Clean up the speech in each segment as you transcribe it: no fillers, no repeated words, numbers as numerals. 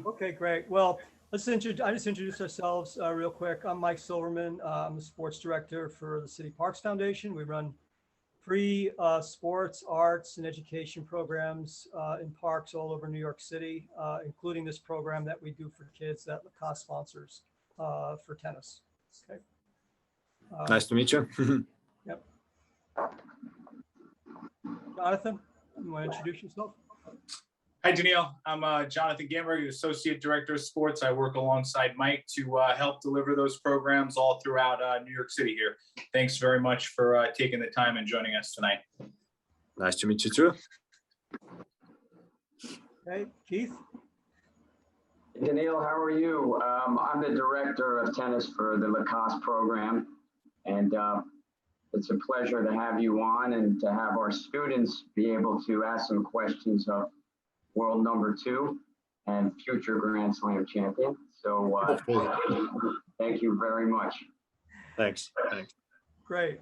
Okay, great. Well, I just introduce ourselves real quick. I'm Mike Silverman. I'm the sports director for the City Parks Foundation. We run free sports, arts, and education programs in parks all over New York City, including this program that we do for kids that Lacoste sponsors for tennis. Okay. Nice to meet you. Yep. Jonathan, you want to introduce yourself? Hi, Daniil. I'm Jonathan Gamberg, Associate Director of Sports. I work alongside Mike to help deliver those programs all throughout New York City here. Thanks very much for taking the time and joining us tonight. Nice to meet you too. Okay, Keith. Daniil, how are you? I'm the Director of Tennis for the Lacoste program, and it's a pleasure to have you on and to have our students be able to ask some questions of world number 2 and future Grand Slam champion. So thank you very much. Thanks. Great.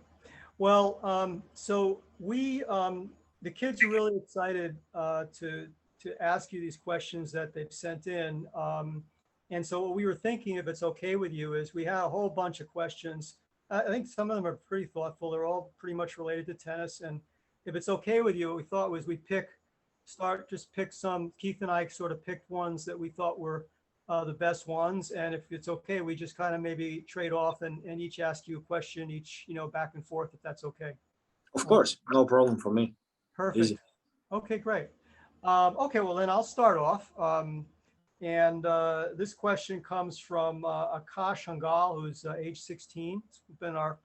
Well, so we, the kids are really excited to ask you these questions that they've sent in. And so what we were thinking, if it's okay with you, is we have a whole bunch of questions. I think some of them are pretty thoughtful. They're all pretty much related to tennis. And if it's okay with you, what we thought was we'd pick some, Keith and I sort of picked ones that we thought were the best ones. And if it's okay, we just kind of maybe trade off and each ask you a question, each, back and forth, if that's okay. Of course, no problem for me. Perfect. Easy. Okay, great. Okay, well then I'll start off. This question comes from Akash Hangal, who's age 16. He's been in our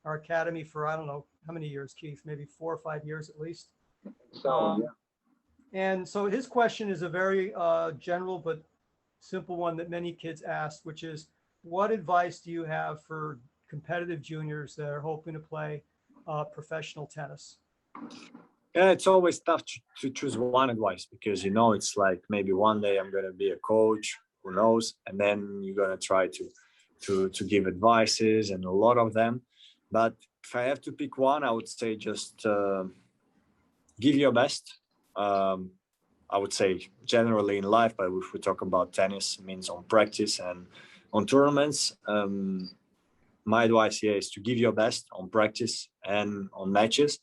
academy for, I don't know how many years, Keith, maybe 4 or 5 years at least. So, yeah. And so his question is a very general but simple one that many kids ask, which is, what advice do you have for competitive juniors that are hoping to play professional tennis? Yeah, it's always tough to choose one advice because, it's like maybe one day I'm going to be a coach, who knows, and then you're going to try to give advices and a lot of them. But if I have to pick one, I would say just give your best. I would say generally in life, but if we talk about tennis, it means on practice and on tournaments. My advice here is to give your best on practice and on matches.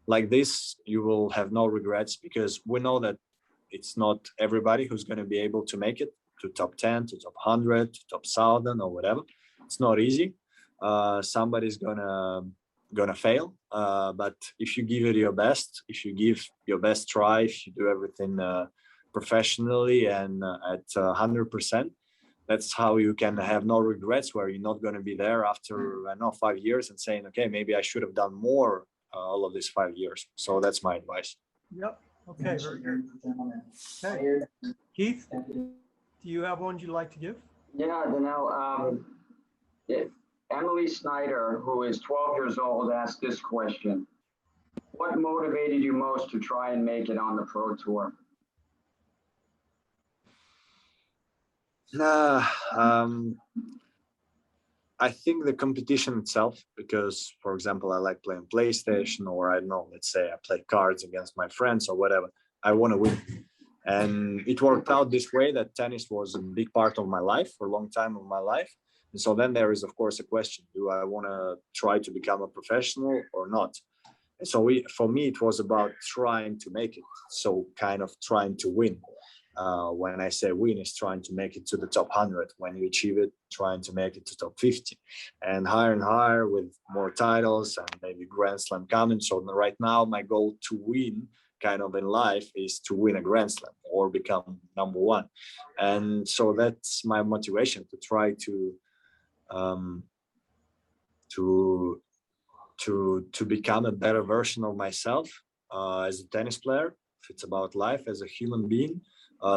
Like this, you will have no regrets because we know that it's not everybody who's going to be able to make it to top 10, to top 100, to top 1,000 or whatever. It's not easy. Somebody's gonna fail, but if you give it your best, if you give your best try, if you do everything professionally and at 100%, that's how you can have no regrets, where you're not going to be there after 5 years and saying, okay, maybe I should have done more all of these 5 years. So that's my advice. Yep. Okay, very good. Okay. Keith, do you have one you'd like to give? Yeah, Daniil, Emily Snyder, who is 12 years old, asked this question. What motivated you most to try and make it on the Pro Tour? I think the competition itself, because, for example, I like playing PlayStation, or I don't know, let's say I play cards against my friends or whatever. I want to win. And it worked out this way that tennis was a big part of my life for a long time of my life. And so then there is, of course, a question, do I want to try to become a professional or not? And so for me, it was about trying to make it. So kind of trying to win. When I say win, is trying to make it to the top 100. When you achieve it, trying to make it to top 50 and higher with more titles and maybe Grand Slam coming. So right now, my goal to win kind of in life is to win a Grand Slam or become number 1. And so that's my motivation, to try to become a better version of myself as a tennis player. If it's about life as a human being,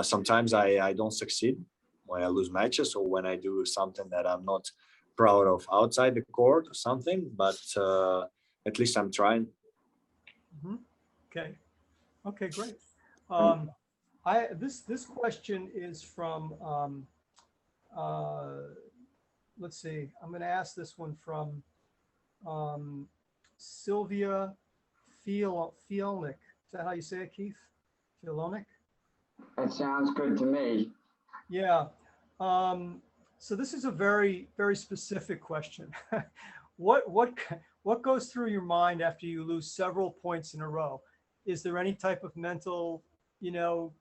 sometimes I don't succeed when I lose matches or when I do something that I'm not proud of outside the court or something, but at least I'm trying. Mm-hmm. Okay, great. This question is from let's see, I'm going to ask this one from Sylvia Fielnick. Is that how you say it, Keith? Fielnick? That sounds good to me. Yeah. So this is a very, very specific question. What what goes through your mind after you lose several points in a row? Is there any type of mental, you know,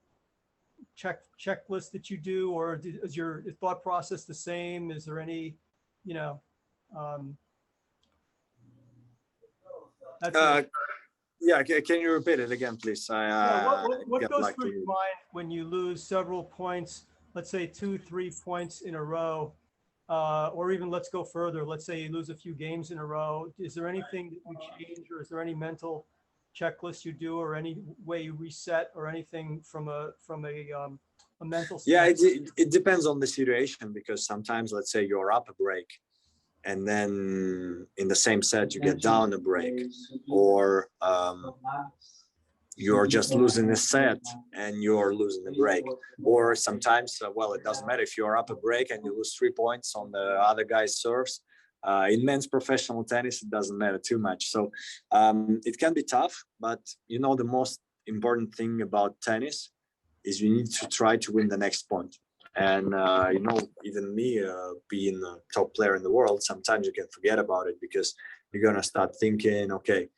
checklist that you do, or is your thought process the same? Is there any, you know, um, that's Uh, it. yeah, can you repeat it again, please? Yeah, what Get goes like through your to. mind when you lose several points, let's say 2, 3 points in a row, or even let's go further. Let's say you lose a few games in a row. Is there anything that you change, or is there any mental checklist you do, or any way you reset, or anything from a mental Yeah, standpoint? it depends on the situation, because sometimes, let's say you're up a break, and then in the same set you get down a break, or you're just losing a set and you're losing the break. Or sometimes, well, it doesn't matter if you're up a break and you lose 3 points on the other guy's serves. In men's professional tennis, it doesn't matter too much. So it can be tough, but you know, the most important thing about tennis is you need to try to win the next point. And you know, even me being a top player in the world, sometimes you can forget about it, because you're gonna start thinking, okay,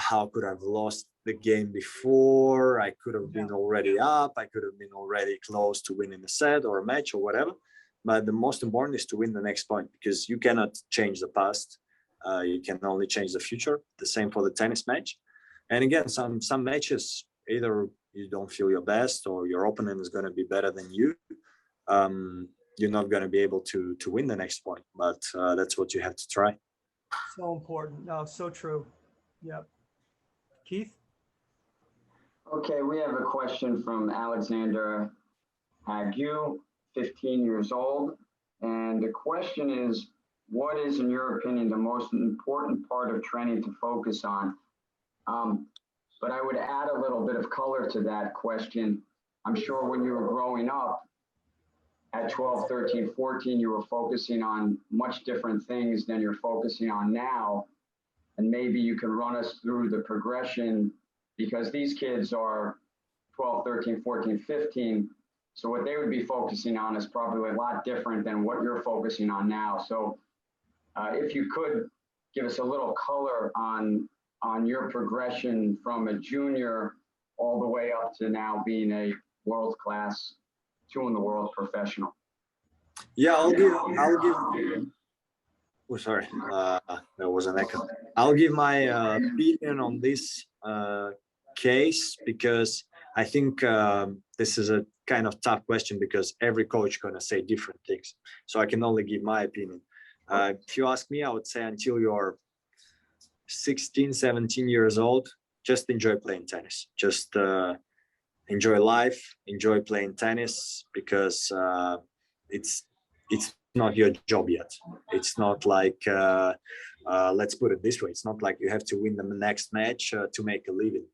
how could I have lost the game before? I could have been already up. I could have been already close to winning a set or a match or whatever. But the most important is to win the next point, because you cannot change the past. You can only change the future. The same for the tennis match. And again, some matches, either you don't feel your best or your opponent is going to be better than you. You're not going to be able to win the next point. But that's what you have to try. So important. No, so true. Yep. Keith? Okay, we have a question from Alexander Hagu, 15 years old. And the question is, what is, in your opinion, the most important part of training to focus on? But I would add a little bit of color to that question. I'm sure when you were growing up at 12, 13, 14, you were focusing on much different things than you're focusing on now. And maybe you can run us through the progression, because these kids are 12, 13, 14, 15. So what they would be focusing on is probably a lot different than what you're focusing on now. So if you could give us a little color on your progression from a junior all the way up to now being a world-class, 2 in the world professional. Yeah, I'll give. Oh, sorry, there was an echo. I'll give my opinion on this case, because I think this is a kind of tough question, because every coach gonna say different things. So I can only give my opinion. If you ask me, I would say until you're 16, 17 years old, just enjoy playing tennis. Just enjoy life, enjoy playing tennis, because it's not your job yet. It's not like let's put it this way, it's not like you have to win the next match to make a living.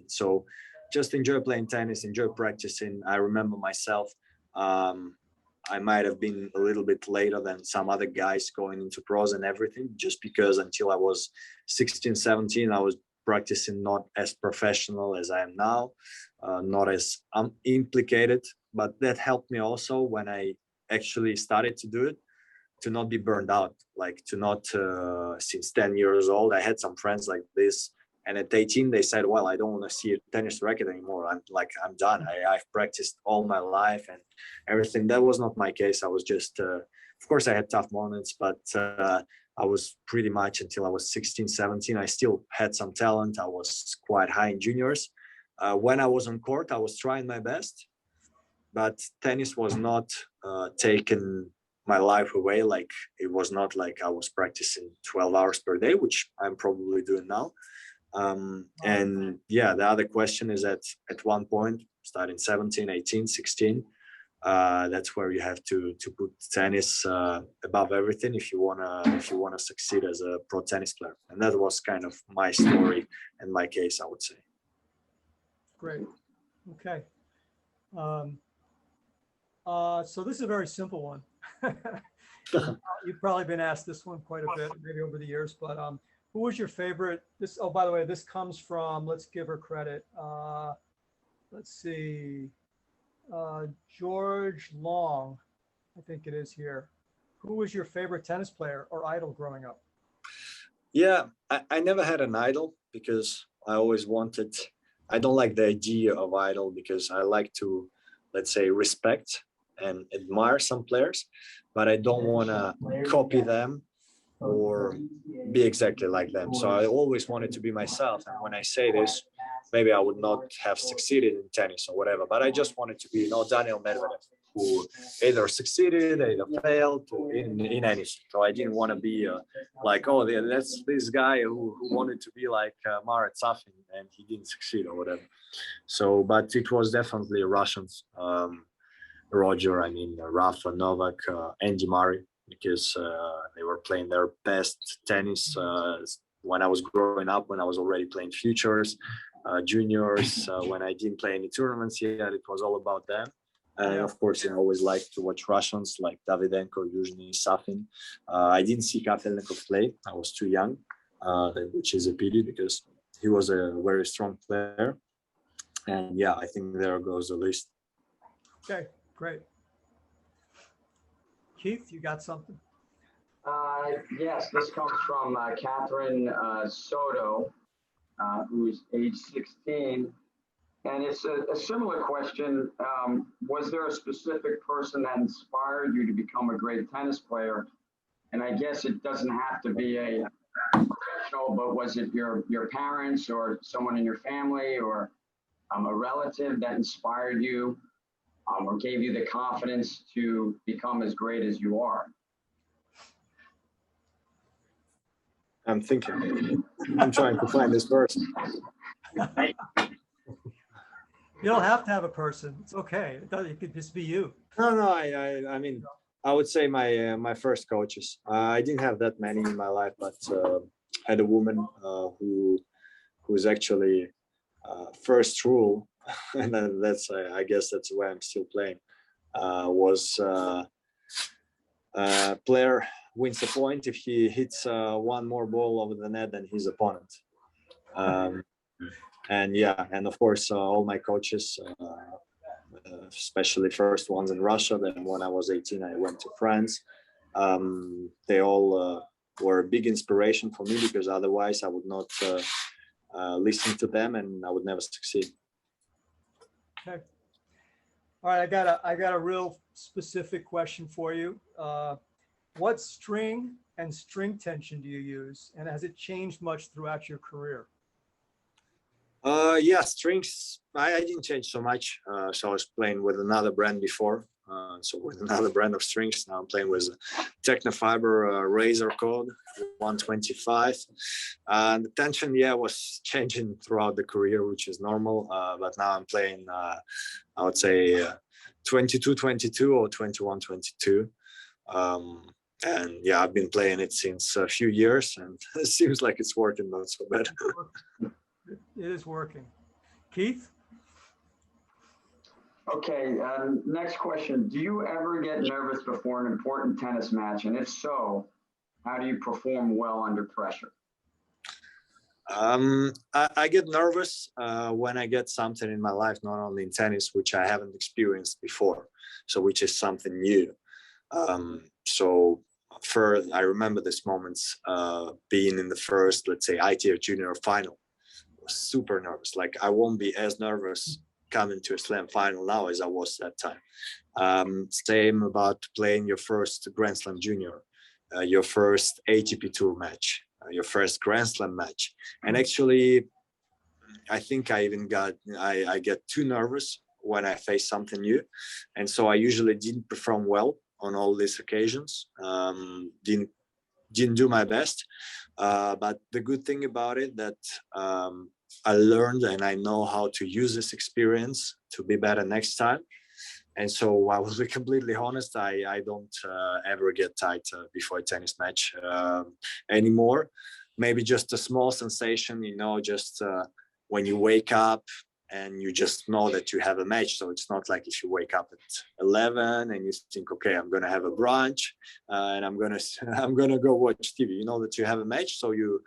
So just enjoy playing tennis, enjoy practicing. I remember myself, I might have been a little bit later than some other guys going into pros and everything, just because until I was 16, 17, I was practicing not as professional as I am now, not as implicated, but that helped me also when I actually started to do it, to not be burned out, like to not, since 10 years old, I had some friends like this. And at 18, they said, well, I don't want to see a tennis racket anymore. I'm done. I've practiced all my life and everything. That was not my case. I was just, of course, I had tough moments, but I was pretty much, until I was 16, 17, I still had some talent. I was quite high in juniors. When I was on court, I was trying my best, but tennis was not taking my life away. Like, it was not like I was practicing 12 hours per day, which I'm probably doing now. And yeah, the other question is that at one point, starting 17, 18, 16, that's where you have to put tennis above everything if you wanna succeed as a pro tennis player. And that was kind of my story and my case, I would say. Great. Okay. So this is a very simple one. You've probably been asked this one quite a bit, maybe over the years, but who was your favorite? Oh, by the way, this comes from, let's give her credit. let's see, George Long, I think it is here. Who was your favorite tennis player or idol growing up? Yeah, I never had an idol because I always wanted, I don't like the idea of idol because I like to, let's say, respect and admire some players, but I don't want to copy them or be exactly like them. So I always wanted to be myself. And when I say this, maybe I would not have succeeded in tennis or whatever, but I just wanted to be, Daniil Medvedev, who either succeeded, either failed in anything. So I didn't want to be like, oh, that's this guy who wanted to be like Marat Safin and he didn't succeed or whatever. So, but it was definitely Russians, Roger, Rafa, Novak, Andy Murray, because they were playing their best tennis when I was growing up, when I was already playing futures, juniors, when I didn't play any tournaments yet, it was all about them. And of course, I always liked to watch Russians like Davydenko, Yuzhny, Safin. I didn't see Kafelnikov play. I was too young, which is a pity because he was a very strong player. And yeah, I think there goes the list. Okay, great. Keith, you got something? Yes, this comes from Catherine Soto, who's age 16. And it's a similar question. Was there a specific person that inspired you to become a great tennis player? And I guess it doesn't have to be a professional, but was it your parents or someone in your family or a relative that inspired you or gave you the confidence to become as great as you are? I'm thinking. I'm trying to find this person. You don't have to have a person. It's okay. It could just be you. No. I would say my first coaches. I didn't have that many in my life, but I had a woman who's actually first rule, and that's I guess that's why I'm still playing. Was player wins a point if he hits one more ball over the net than his opponent. And of course, all my coaches, especially first ones in Russia. Then when I was 18, I went to France. They all were a big inspiration for me because otherwise I would not listen to them and I would never succeed. Okay. All right, I got a real specific question for you. What string and string tension do you use, and has it changed much throughout your career? Strings. I didn't change so much. So I was playing with another brand before. So with another brand of strings. Now I'm playing with Technofiber Razor Code 125. And the tension, was changing throughout the career, which is normal. But now I'm playing, I would say 22-22 or 21-22. And I've been playing it since a few years, and it seems like it's working not so bad. It is working. Keith? Okay, next question. Do you ever get nervous before an important tennis match? And if so, how do you perform well under pressure? I get nervous when I get something in my life, not only in tennis, which I haven't experienced before, so which is something new. I remember this moments being in the first, let's say, ITF junior final. I was super nervous. Like I won't be as nervous coming to a slam final now as I was that time. Same about playing your first Grand Slam junior, your first ATP Tour match, your first Grand Slam match. And actually, I think I get too nervous when I face something new. And so I usually didn't perform well on all these occasions. Didn't do my best. But the good thing about it that I learned and I know how to use this experience to be better next time. And so I will be completely honest, I don't ever get tight before a tennis match anymore. Maybe just a small sensation, just when you wake up and you just know that you have a match. So it's not like if you wake up at 11 and you think, okay, I'm going to have a brunch and I'm going to go watch TV. You know that you have a match, so you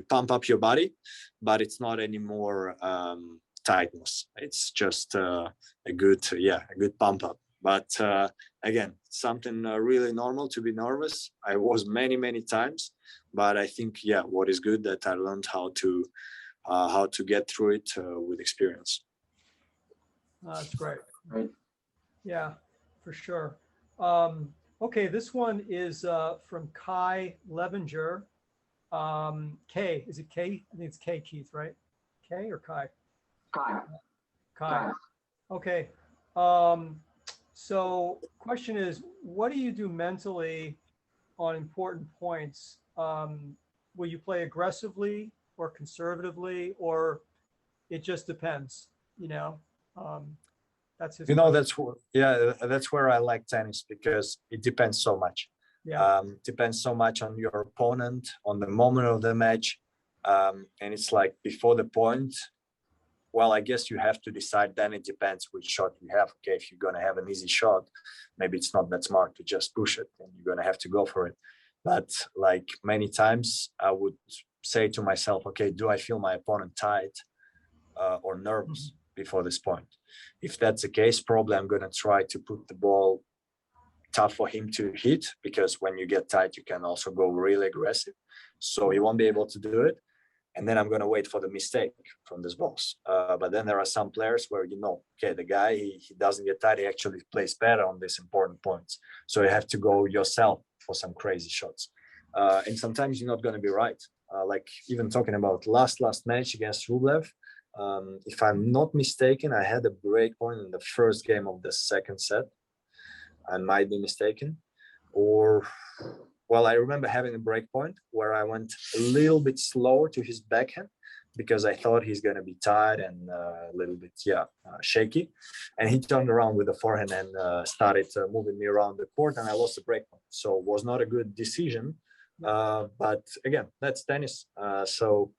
pump up your body, but it's not anymore tightness. It's just a good pump up. But again, something really normal to be nervous. I was many times, but I think what is good that I learned how to get through it with experience. That's great. Right. Yeah, for sure. Okay, this one is from Kai Levinger. K, is it K? I think it's K, Keith, right? K or Kai? Kai. Kai. Okay. So question is, what do you do mentally on important points? Will you play aggressively or conservatively, or it just depends, you know? That's his question. That's where I like tennis, because it depends so much. Yeah. Depends so much on your opponent, on the moment of the match. And it's like before the point, well, I guess you have to decide, then it depends which shot you have. Okay, if you're going to have an easy shot, maybe it's not that smart to just push it, and you're going to have to go for it. But like many times I would say to myself, okay, do I feel my opponent tight or nervous before this point? If that's the case, probably I'm going to try to put the ball tough for him to hit, because when you get tight, you can also go really aggressive. So he won't be able to do it. And then I'm going to wait for the mistake from this box. But then there are some players where, okay, the guy, he doesn't get tight. He actually plays better on these important points. So you have to go yourself for some crazy shots. And sometimes you're not going to be right. Like even talking about last match against Rublev, if I'm not mistaken, I had a break point in the first game of the second set. I might be mistaken. Well, I remember having a break point where I went a little bit slower to his backhand, because I thought he's going to be tight and a little bit, shaky. And he turned around with the forehand and started moving me around the court, and I lost the break point. So it was not a good decision. But again, that's tennis. So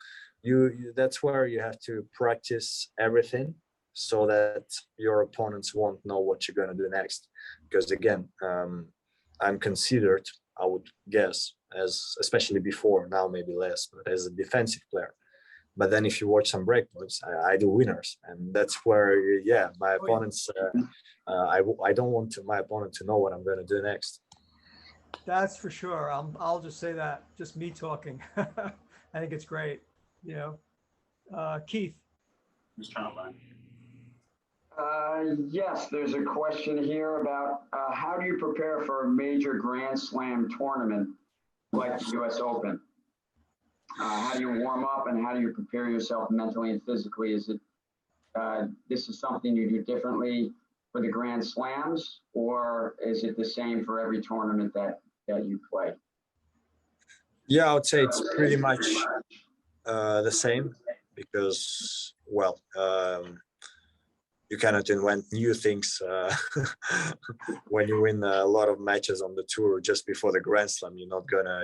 that's where you have to practice everything, so that your opponents won't know what you're going to do next. Because again, I'm considered, I would guess, as, especially before, now maybe less, but as a defensive player. But then if you watch some breakpoints, I do winners, and that's where, my opponents, I don't want my opponent to know what I'm going to do next. That's for sure. I'll just say that, just me talking. I think it's great, Keith. Just trying to learn. Yes, there's a question here about how do you prepare for a major Grand Slam tournament like the US Open? How do you warm up, and how do you prepare yourself mentally and physically? Is it this is something you do differently for the Grand Slams, or is it the same for every tournament that you play? Yeah, I would say it's pretty much the same, because, well, you cannot invent new things when you win a lot of matches on the tour just before the Grand Slam. You're not gonna,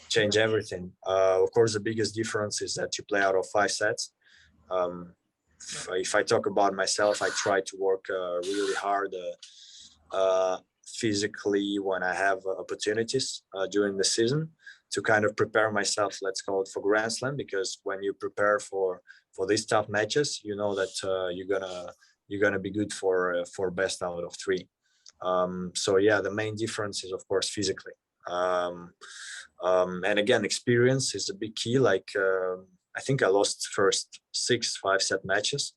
change everything. Of course, the biggest difference is that you play out of 5 sets. If I talk about myself, I try to work really hard physically when I have opportunities during the season, to kind of prepare myself, let's call it, for Grand Slam. Because when you prepare for these tough matches, you know that you're gonna be good for best out of 3. So the main difference is, of course, physically. And again, experience is a big key. Like I think I lost first 6 5-set matches.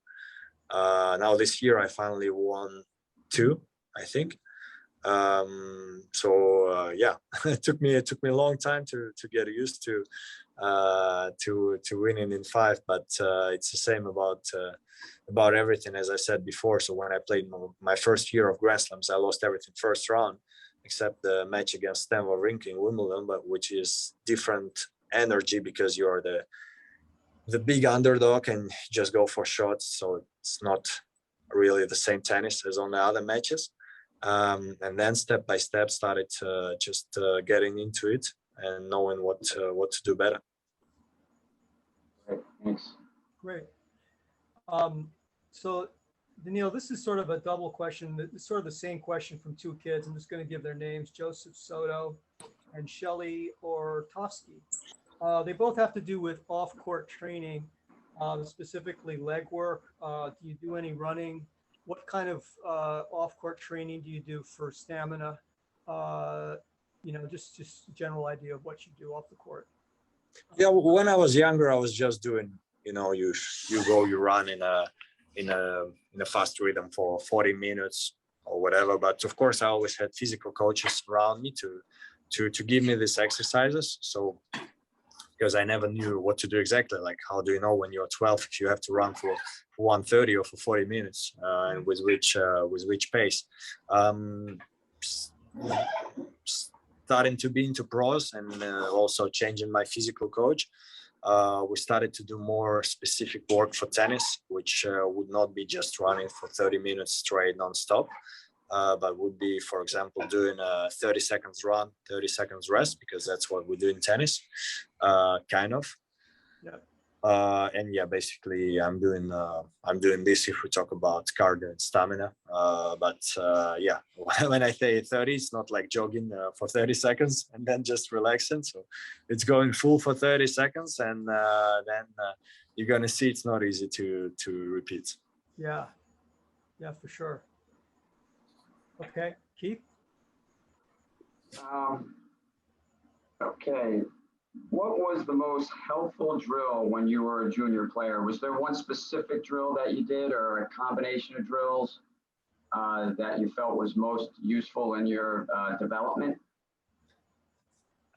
Now this year I finally won 2, I think. It took me a long time to get used to winning in 5, but it's the same about everything, as I said before. So when I played my first year of Grand Slams, I lost everything first round, except the match against Stan Wawrinka in Wimbledon, but which is different energy, because you're the big underdog and just go for shots. So it's not really the same tennis as on the other matches. And then step by step started just getting into it and knowing what to do better. Great, thanks. Great. So Daniil, this is sort of a double question. It's sort of the same question from 2 kids. I'm just going to give their names: Joseph Soto and Shelly Ortovsky. They both have to do with off-court training. specifically leg work? Do you do any running? What kind of off-court training do you do for stamina? Just general idea of what you do off the court. Yeah, when I was younger, I was just doing, you run in a fast rhythm for 40 minutes or whatever. But of course, I always had physical coaches around me to give me these exercises. So because I never knew what to do exactly. Like, how do you know when you're 12 if you have to run for 130 or for 40 minutes, and with which pace? Starting to be into pros and also changing my physical coach, we started to do more specific work for tennis, which would not be just running for 30 minutes straight non-stop, but would be, for example, doing a 30 seconds run, 30 seconds rest, because that's what we do in tennis, kind of. Yeah. And yeah, basically I'm doing this if we talk about cardio and stamina. Yeah, when I say 30, it's not like jogging for 30 seconds and then just relaxing. So it's going full for 30 seconds, and then you're gonna see it's not easy to repeat. Yeah, for sure. Okay, Keith. Okay. What was the most helpful drill when you were a junior player? Was there one specific drill that you did, or a combination of drills that you felt was most useful in your development?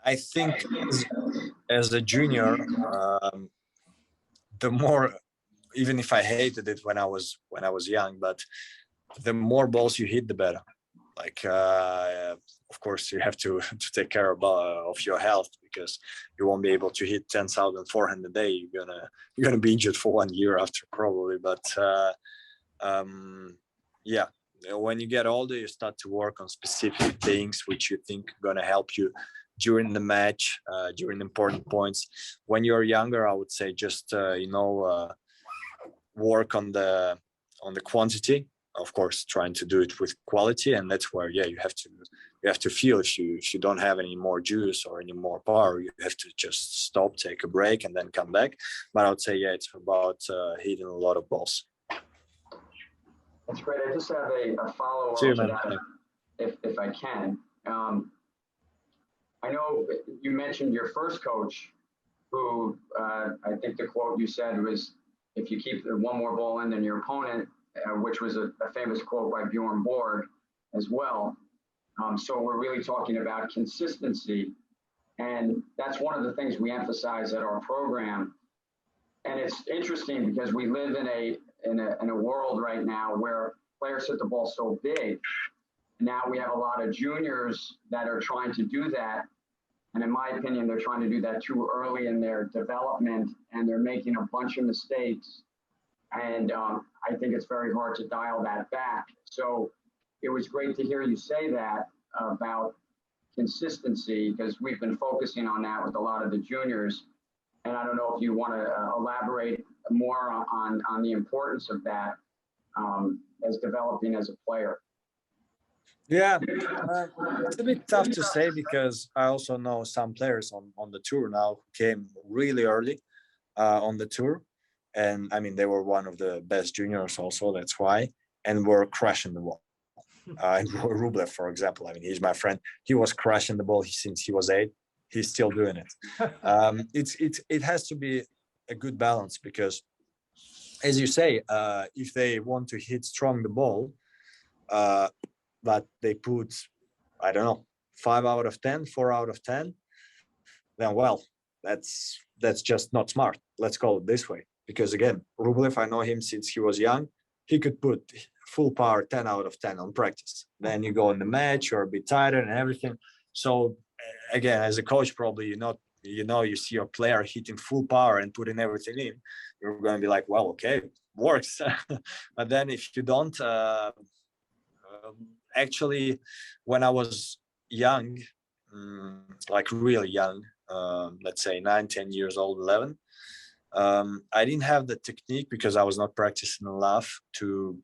I think as a junior, the more, even if I hated it when I was young, but the more balls you hit, the better. Like, of course, you have to take care of your health, because you won't be able to hit 10,000 forehand a day. You're gonna be injured for 1 year after, probably. But yeah, when you get older, you start to work on specific things which you think are gonna help you during the match, during important points. When you're younger, I would say just work on the quantity. Of course, trying to do it with quality, and that's where, yeah, you have to feel if you don't have any more juice or any more power, you have to just stop, take a break, and then come back. But I would say, yeah, it's about hitting a lot of balls. That's great. I just have a follow-up to that, if I can. I know you mentioned your first coach, who I think the quote you said was, "If you keep one more ball in than your opponent," which was a famous quote by Bjorn Borg as well. So we're really talking about consistency. And that's one of the things we emphasize at our program. And it's interesting because we live in a world right now where players hit the ball so big. Now we have a lot of juniors that are trying to do that. And in my opinion, they're trying to do that too early in their development, and they're making a bunch of mistakes. And I think it's very hard to dial that back. So it was great to hear you say that about consistency, because we've been focusing on that with a lot of the juniors. And I don't know if you want to elaborate more on the importance of that as developing as a player. Yeah, it's a bit tough to say, because I also know some players on the tour now who came really early on the tour. And I mean, they were one of the best juniors also, that's why, and were crushing the ball. Rublev, for example, I mean, he's my friend. He was crushing the ball since he was 8. He's still doing it. It has to be a good balance, because, as you say, if they want to hit strong the ball, but they put, I don't know, 5 out of 10, 4 out of 10, then, well, that's just not smart. Let's call it this way. Because again, Rublev, I know him since he was young. He could put full power 10 out of 10 on practice. Then you go in the match, you're a bit tighter and everything. So again, as a coach, probably you see your player hitting full power and putting everything in, you're going to be like, well, okay, works. But then if you don't, actually, when I was young, like really young, let's say 9, 10 years old, 11, I didn't have the technique, because I was not practicing enough to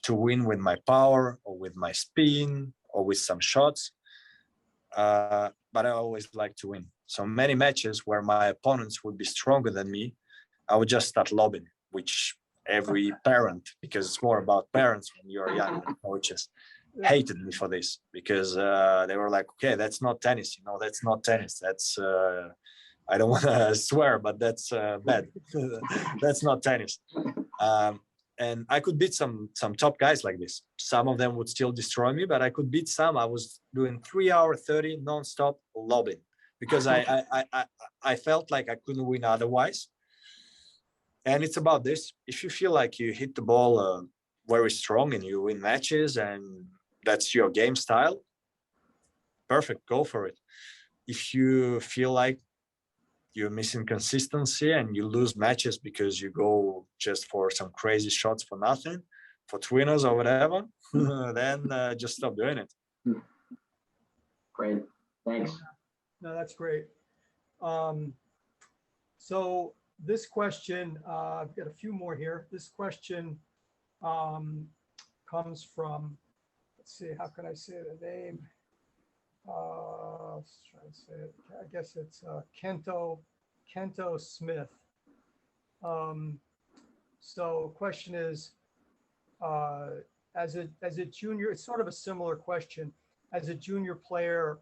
win with my power or with my spin or with some shots. But I always like to win. So many matches where my opponents would be stronger than me, I would just start lobbing, which every parent, because it's more about parents when you're young and coaches, hated me for this, because they were like, okay, that's not tennis, that's not tennis. That's I don't want to swear, but that's bad. That's not tennis. And I could beat some top guys like this. Some of them would still destroy me, but I could beat some. I was doing 3-hour 30 nonstop lobbing because I felt like I couldn't win otherwise. And it's about this. If you feel like you hit the ball very strong and you win matches and that's your game style, perfect, go for it. If you feel like you're missing consistency and you lose matches because you go just for some crazy shots for nothing, for twinners or whatever, then just stop doing it. Great, thanks. No, that's great. So this question, I've got a few more here. This question comes from, let's see, how can I say the name? Let's try and say it. I guess it's Kento Smith. So question is, as a junior, it's sort of a similar question. As a junior player,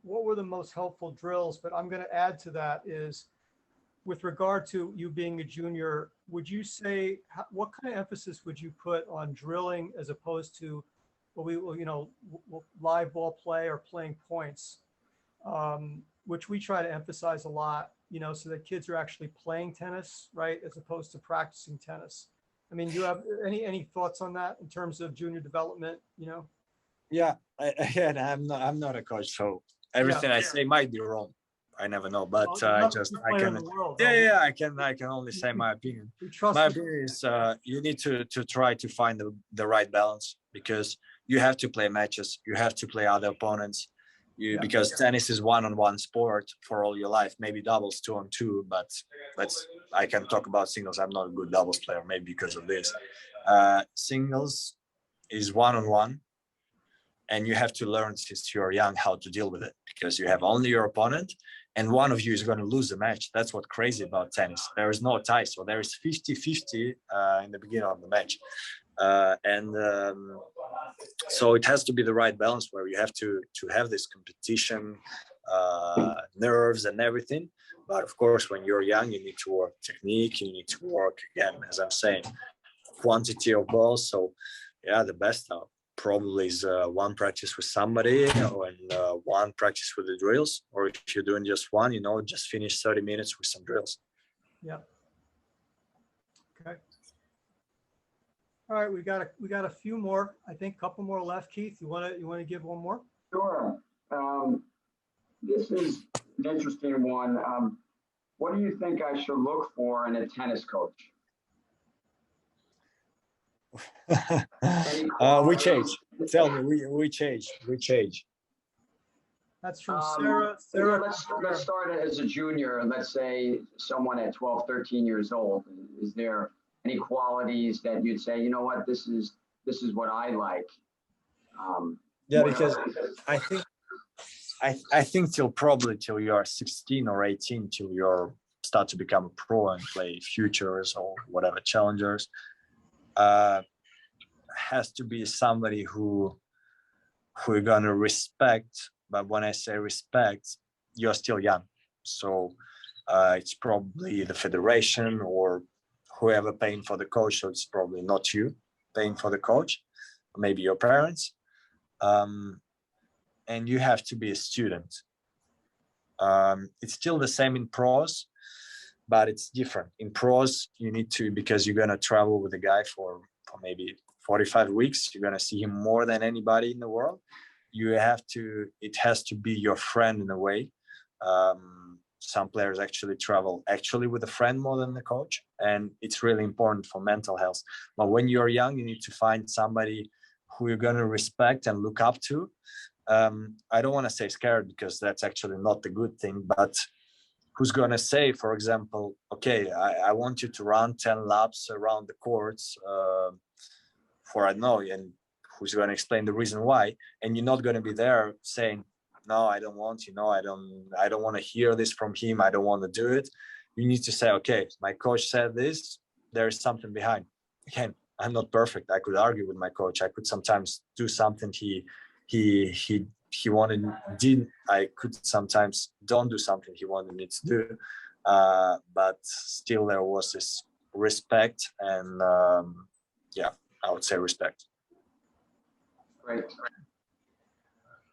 what were the most helpful drills? But I'm going to add to that is, with regard to you being a junior, would you say, what kind of emphasis would you put on drilling as opposed to live ball play or playing points, which we try to emphasize a lot, so that kids are actually playing tennis, right, as opposed to practicing tennis. I mean, do you have any thoughts on that in terms of junior development? Yeah, again, I'm not a coach, so everything I say might be wrong. I never know, but I can only say my opinion. My opinion is you need to try to find the right balance, because you have to play matches, you have to play other opponents, because tennis is one-on-one sport for all your life. Maybe doubles 2-on-2, but I can talk about singles. I'm not a good doubles player, maybe because of this. Singles is one-on-one, and you have to learn since you're young how to deal with it, because you have only your opponent and one of you is going to lose the match. That's what's crazy about tennis. There is no tie, so there is 50-50 in the beginning of the match. So it has to be the right balance where you have to have this competition, nerves and everything. But of course, when you're young, you need to work technique, you need to work, again, as I'm saying, quantity of balls. So yeah, the best probably is one practice with somebody, and one practice with the drills. Or if you're doing just one, just finish 30 minutes with some drills. Yeah. Okay. All right, we got a few more. I think a couple more left. Keith, you want to give one more? Sure. This is an interesting one. What do you think I should look for in a tennis coach? We change. Tell me, we change. That's from Sarah. Sarah, let's start as a junior. Let's say someone at 12, 13 years old. Is there any qualities that you'd say, you know what, this is what I like? Because I think till you are 16 or 18, till you start to become a pro and play futures or whatever challengers, has to be somebody who you're gonna respect. But when I say respect, you're still young, so it's probably the federation or whoever paying for the coach. So it's probably not you paying for the coach, maybe your parents. And you have to be a student. It's still the same in pros, but it's different. In pros, you need to, because you're gonna travel with a guy for maybe 45 weeks, you're gonna see him more than anybody in the world. It has to be your friend in a way. Some players actually travel with a friend more than the coach, and it's really important for mental health. But when you're young, you need to find somebody who you're going to respect and look up to. I don't want to say scared, because that's actually not the good thing, but who's going to say, for example, okay, I want you to run 10 laps around the courts for, I don't know, and who's going to explain the reason why, and you're not going to be there saying, no, I don't want, I don't want to hear this from him, I don't want to do it. you need to say, okay, my coach said this, there is something behind. Again, I'm not perfect. I could argue with my coach. I could sometimes do something he wanted did. I could sometimes don't do something he wanted me to do, but still there was this respect, and yeah, I would say respect. Great.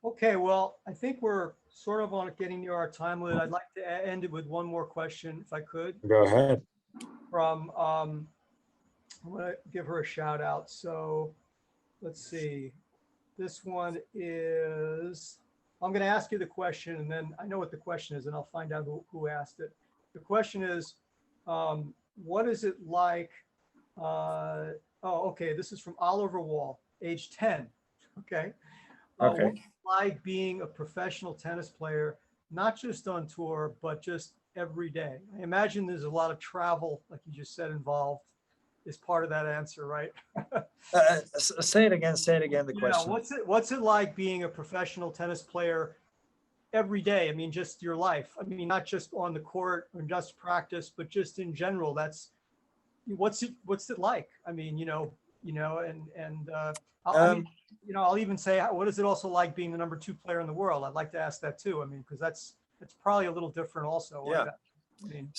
Okay, well, I think we're sort of on getting near our time limit. I'd like to end it with one more question, if I could, Go ahead. from, I'm gonna give her a shout out. So let's see. This one is, I'm gonna ask you the question, and then I know what the question is, and I'll find out who asked it. The question is, what is it like, oh, okay, this is from Oliver Wall, age 10, okay? Okay. What's it like being a professional tennis player, not just on tour, but just every day? I imagine there's a lot of travel, like you just said, involved is part of that answer, right? Say it again. Say it again. The question. What's it like being a professional tennis player every day? I mean, just your life. I mean, not just on the court or just practice, but just in general. That's what's it like? I mean, I mean, I'll even say, what is it also like being the #2 player in the world? I'd like to ask that too. I mean, because that's probably a little different also. Yeah. I mean,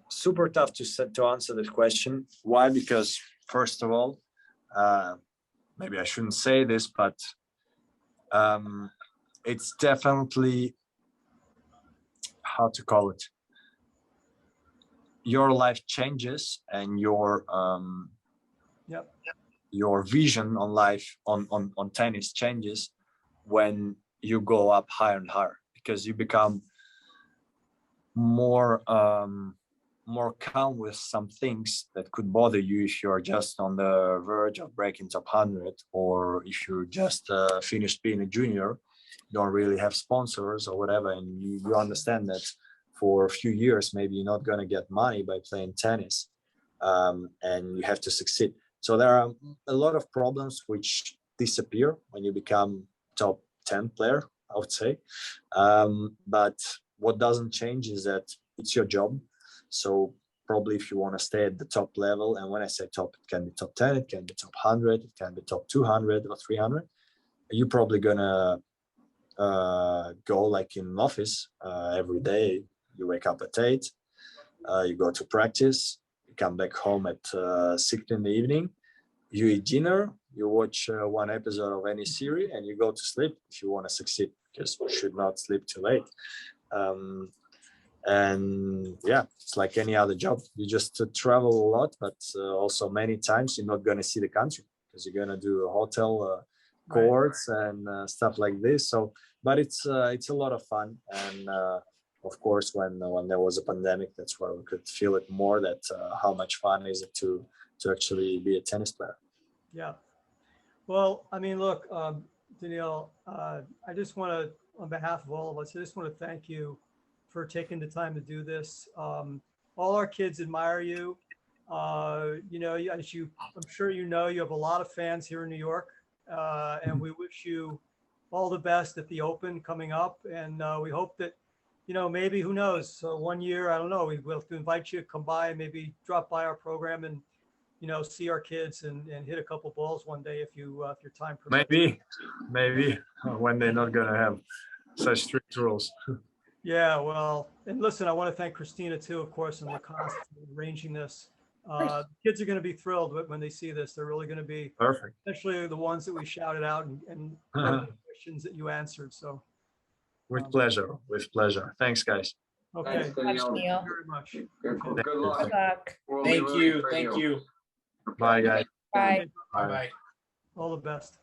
super tough to answer this question. Why? Because first of all, maybe I shouldn't say this, but it's definitely, how to call it, your life changes, and your vision on life on tennis changes when you go up higher and higher, because you become more calm with some things that could bother you if you're just on the verge of breaking top 100, or if you just finished being a junior, you don't really have sponsors or whatever, and you understand that for a few years maybe you're not going to get money by playing tennis, and you have to succeed. So there are a lot of problems which disappear when you become top 10 player, I would say, but what doesn't change is that it's your job. So probably if you want to stay at the top level, and when I say top, it can be top 10, it can be top 100, it can be top 200 or 300, you're probably gonna go like in office every day. You wake up at 8, you go to practice, you come back home at 6 in the evening, you eat dinner, you watch one episode of any series, and you go to sleep if you want to succeed, because you should not sleep too late. And yeah, it's like any other job. You just travel a lot, but also many times you're not going to see the country, because you're going to do hotel courts and stuff like this. So, but it's a lot of fun. And of course, when there was a pandemic, that's where we could feel it more, that how much fun is it to actually be a tennis player. Yeah. Well, I mean, look, Daniil, I just want to, on behalf of all of us, I just want to thank you for taking the time to do this. All our kids admire you. As I'm sure you know, you have a lot of fans here in New York, and we wish you all the best at the Open coming up. And we hope that, maybe, who knows, so one year, I don't know, we will have to invite you to come by and maybe drop by our program and, see our kids and hit a couple balls one day if your time permits. Maybe when they're not going to have such strict rules. Yeah, well, and listen, I want to thank Christina too, of course, and Lacoste for arranging this. Kids are going to be thrilled when they see this. They're really going to be perfect, especially the ones that we shouted out and the questions that you answered. So, with pleasure. Thanks, guys. Okay, Thanks, thank Daniil. you very much. Good luck. Good luck. We'll be Thank rooting you. for Thank you. Bye, guys. Bye. Bye-bye. All the best.